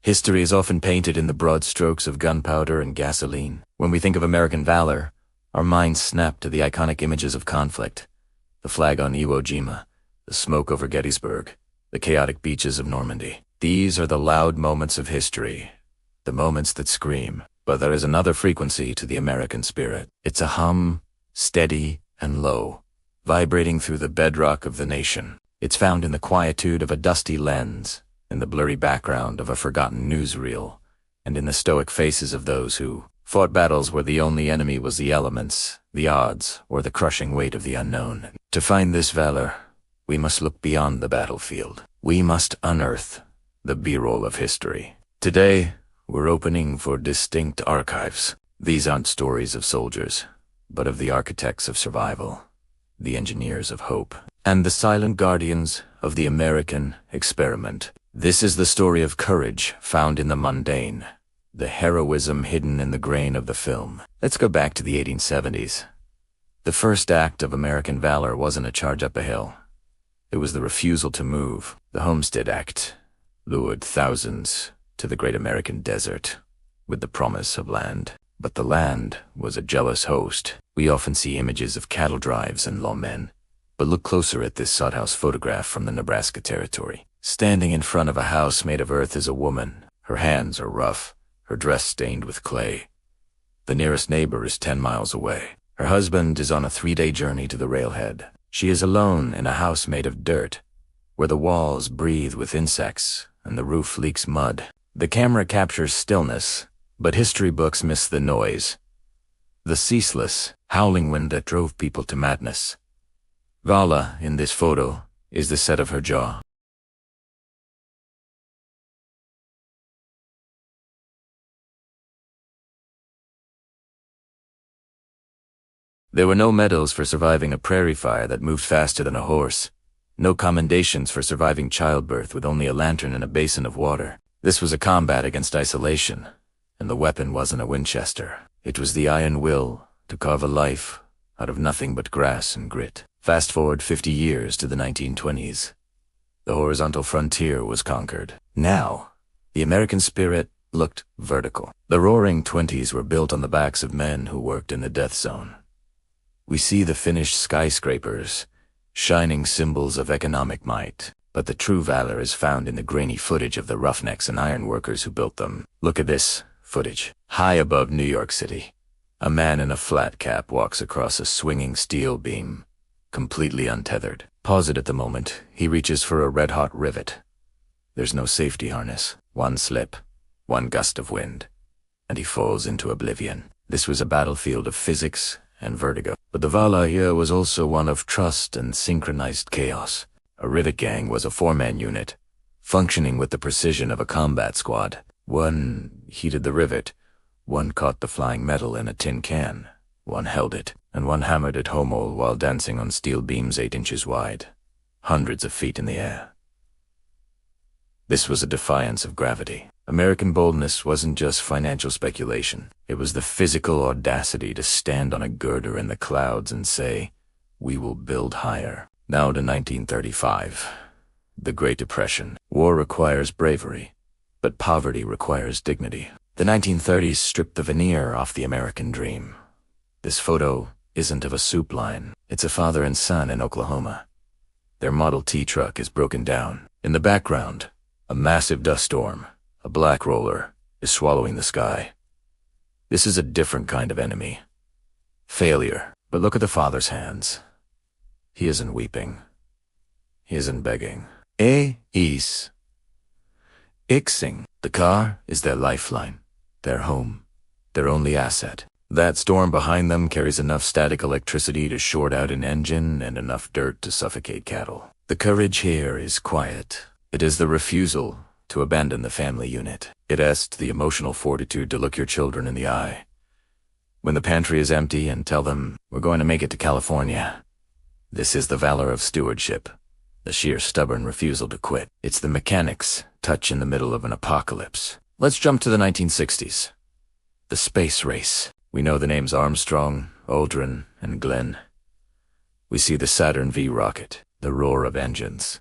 History is often painted in the broad strokes of gunpowder and gasoline. When we think of American valor, our minds snap to the iconic images of conflict. The flag on Iwo Jima, the smoke over Gettysburg, the chaotic beaches of Normandy. These are the loud moments of history, the moments that scream. But there is another frequency to the American spirit. It's a hum, steady and low, vibrating through the bedrock of the nation. It's found in the quietude of a dusty lens, in the blurry background of a forgotten newsreel, and in the stoic faces of those who fought battles where the only enemy was the elements, the odds, or the crushing weight of the unknown. To find this valor, we must look beyond the battlefield. We must unearth the B-roll of history. Today, we're opening for distinct archives. These aren't stories of soldiers, but of the architects of survival, the engineers of hope, and the silent guardians of the American experiment. This is the story of courage found in the mundane, the heroism hidden in the grain of the film. Let's go back to the 1870s. The first act of American valor wasn't a charge up a hill. It was the refusal to move. The Homestead Act lured thousands to the great American desert with the promise of land. But the land was a jealous host. We often see images of cattle drives and lawmen, but look closer at this sawed-house photograph from the Nebraska Territory. Standing in front of a house made of earth is a woman. Her hands are rough, her dress stained with clay. The nearest neighbor is 10 miles away. Her husband is on a 3-day journey to the railhead. She is alone in a house made of dirt, where the walls breathe with insects and the roof leaks mud. The camera captures stillness, but history books miss the noise, the ceaseless, howling wind that drove people to madness. Vala, in this photo, is the set of her jaw. There were no medals for surviving a prairie fire that moved faster than a horse, no commendations for surviving childbirth with only a lantern and a basin of water. This was a combat against isolation, and the weapon wasn't a Winchester. It was the iron will to carve a life out of nothing but grass and grit. Fast forward 50 years to the 1920s. The horizontal frontier was conquered. Now, the American spirit looked vertical. The roaring 20s were built on the backs of men who worked in the death zone. We see the finished skyscrapers, shining symbols of economic might. But the true valor is found in the grainy footage of the roughnecks and ironworkers who built them. Look at this footage. High above New York City, a man in a flat cap walks across a swinging steel beam, completely untethered. Pause it at the moment. He reaches for a red-hot rivet. There's no safety harness. One slip, one gust of wind, and he falls into oblivion. This was a battlefield of physics and vertigo. But the Valor here was also one of trust and synchronized chaos. A rivet gang was a 4-man unit, functioning with the precision of a combat squad. One heated the rivet, one caught the flying metal in a tin can, one held it, and one hammered it home all while dancing on steel beams 8 inches wide, hundreds of feet in the air. This was a defiance of gravity. American boldness wasn't just financial speculation. It was the physical audacity to stand on a girder in the clouds and say, "We will build higher." Now to 1935, the Great Depression. War requires bravery, but poverty requires dignity. The 1930s stripped the veneer off the American dream. This photo isn't of a soup line. It's a father and son in Oklahoma. Their Model T truck is broken down. In the background, a massive dust storm, a black roller, is swallowing the sky. This is a different kind of enemy. Failure. But look at the father's hands. He isn't weeping. He isn't begging. Is ixing. The car is their lifeline, their home, their only asset. That storm behind them carries enough static electricity to short out an engine and enough dirt to suffocate cattle. The courage here is quiet. It is the refusal to abandon the family unit. It asks the emotional fortitude to look your children in the eye when the pantry is empty and tell them, "We're going to make it to California." This is the valor of stewardship, the sheer stubborn refusal to quit. It's the mechanic's touch in the middle of an apocalypse. Let's jump to the 1960s. The space race. We know the names Armstrong, Aldrin, and Glenn. We see the Saturn V rocket, the roar of engines,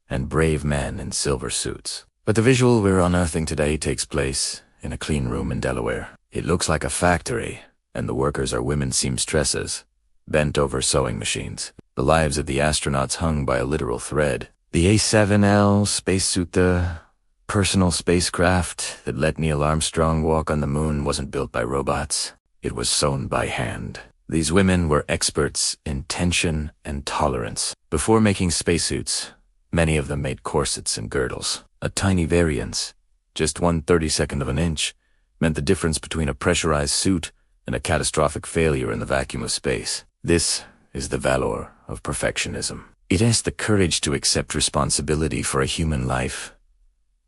and brave men in silver suits. But the visual we're unearthing today takes place in a clean room in Delaware. It looks like a factory, and the workers are women seamstresses, bent over sewing machines. The lives of the astronauts hung by a literal thread. The A7L spacesuit, the personal spacecraft that let Neil Armstrong walk on the moon, wasn't built by robots. It was sewn by hand. These women were experts in tension and tolerance. Before making spacesuits, many of them made corsets and girdles. A tiny variance, just 1/32 of an inch, meant the difference between a pressurized suit and a catastrophic failure in the vacuum of space. This is the valor of perfectionism. It has the courage to accept responsibility for a human life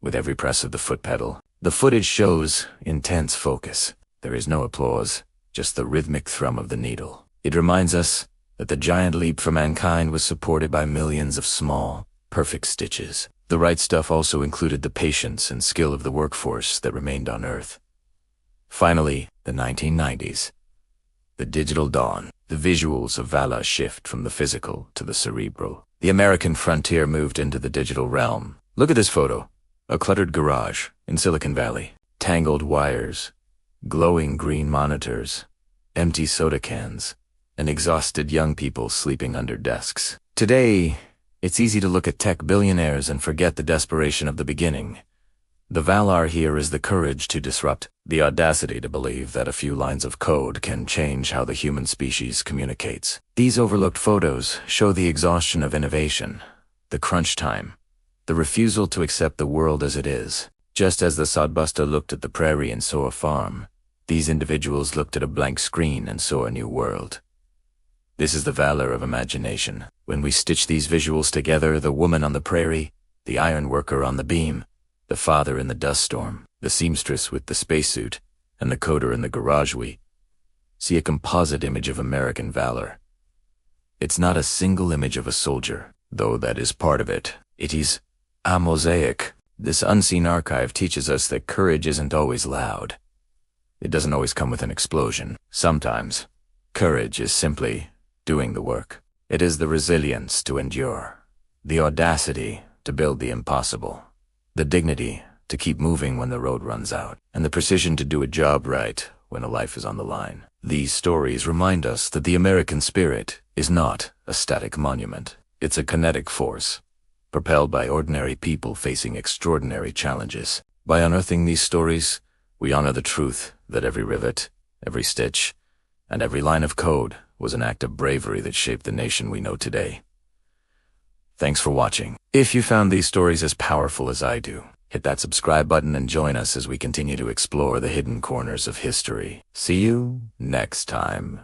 with every press of the foot pedal. The footage shows intense focus. There is no applause, just the rhythmic thrum of the needle. It reminds us that the giant leap for mankind was supported by millions of small, perfect stitches. The right stuff also included the patience and skill of the workforce that remained on Earth. Finally, the 1990s. The digital dawn. The visuals of Valor shift from the physical to the cerebral. The American frontier moved into the digital realm. Look at this photo. A cluttered garage in Silicon Valley. Tangled wires, glowing green monitors, empty soda cans, and exhausted young people sleeping under desks. Today, it's easy to look at tech billionaires and forget the desperation of the beginning. The Valor here is the courage to disrupt, the audacity to believe that a few lines of code can change how the human species communicates. These overlooked photos show the exhaustion of innovation, the crunch time, the refusal to accept the world as it is. Just as the sodbuster looked at the prairie and saw a farm, these individuals looked at a blank screen and saw a new world. This is the valor of imagination. When we stitch these visuals together, the woman on the prairie, the ironworker on the beam, the father in the dust storm, the seamstress with the spacesuit, and the coder in the garage, we see a composite image of American valor. It's not a single image of a soldier, though that is part of it. It is a mosaic. This unseen archive teaches us that courage isn't always loud. It doesn't always come with an explosion. Sometimes, courage is simply doing the work. It is the resilience to endure, the audacity to build the impossible, the dignity to keep moving when the road runs out, and the precision to do a job right when a life is on the line. These stories remind us that the American spirit is not a static monument. It's a kinetic force, propelled by ordinary people facing extraordinary challenges. By unearthing these stories, we honor the truth that every rivet, every stitch, and every line of code was an act of bravery that shaped the nation we know today. Thanks for watching. If you found these stories as powerful as I do, hit that subscribe button and join us as we continue to explore the hidden corners of history. See you next time.